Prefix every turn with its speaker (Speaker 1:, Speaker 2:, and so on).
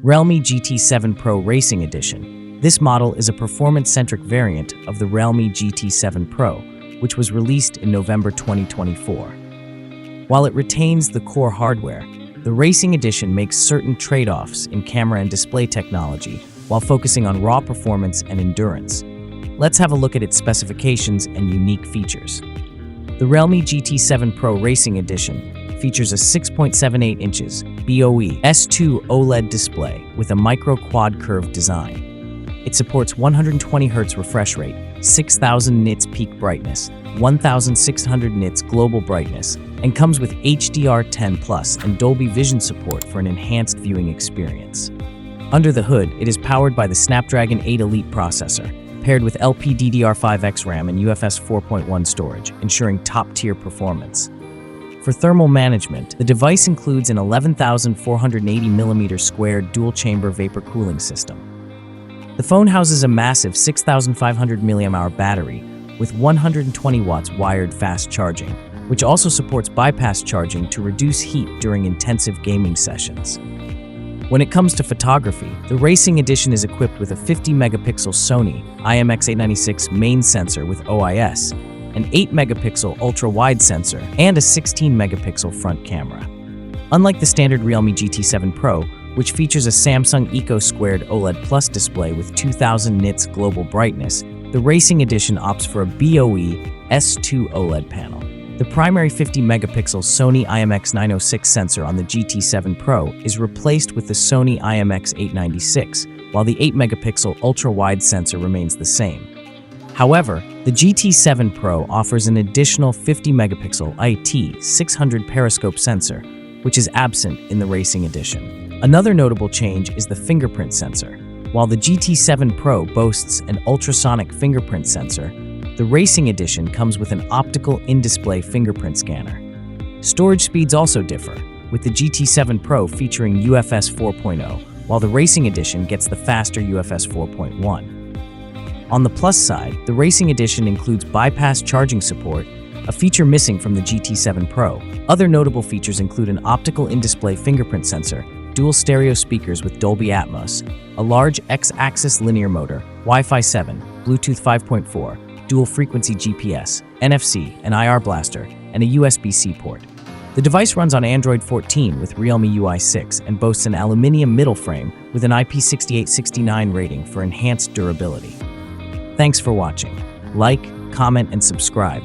Speaker 1: Realme GT 7 Pro Racing Edition. This model is a performance-centric variant of the Realme GT 7 Pro, which was released in November 2024. While it retains the core hardware, the Racing Edition makes certain trade-offs in camera and display technology while focusing on raw performance and endurance. Let's have a look at its specifications and unique features. The Realme GT 7 Pro Racing Edition features a 6.78 inches BOE S2 OLED display with a micro-quad curved design. It supports 120Hz refresh rate, 6000 nits peak brightness, 1600 nits global brightness, and comes with HDR10+ and Dolby Vision support for an enhanced viewing experience. Under the hood, it is powered by the Snapdragon 8 Elite processor, paired with LPDDR5X RAM and UFS 4.1 storage, ensuring top-tier performance. For thermal management, the device includes an 11,480mm squared dual-chamber vapor cooling system. The phone houses a massive 6,500 mAh battery with 120 watts wired fast charging, which also supports bypass charging to reduce heat during intensive gaming sessions. When it comes to photography, the Racing Edition is equipped with a 50-megapixel Sony IMX896 main sensor with OIS, an 8-megapixel ultra-wide sensor, and a 16-megapixel front camera. Unlike the standard Realme GT 7 Pro, which features a Samsung Eco Squared OLED Plus display with 2000 nits global brightness, the Racing Edition opts for a BOE S2 OLED panel. The primary 50-megapixel Sony IMX906 sensor on the GT 7 Pro is replaced with the Sony IMX896, while the 8-megapixel ultra-wide sensor remains the same. However, the GT 7 Pro offers an additional 50-megapixel IT600 periscope sensor, which is absent in the Racing Edition. Another notable change is the fingerprint sensor. While the GT 7 Pro boasts an ultrasonic fingerprint sensor, the Racing Edition comes with an optical in-display fingerprint scanner. Storage speeds also differ, with the GT 7 Pro featuring UFS 4.0, while the Racing Edition gets the faster UFS 4.1. On the plus side, the Racing Edition includes bypass charging support, a feature missing from the GT 7 Pro. Other notable features include an optical in-display fingerprint sensor, dual stereo speakers with Dolby Atmos, a large X-axis linear motor, Wi-Fi 7, Bluetooth 5.4, dual-frequency GPS, NFC, an IR blaster, and a USB-C port. The device runs on Android 14 with Realme UI 6 and boasts an aluminum middle frame with an IP68-69 rating for enhanced durability. Thanks for watching. Like, comment, and subscribe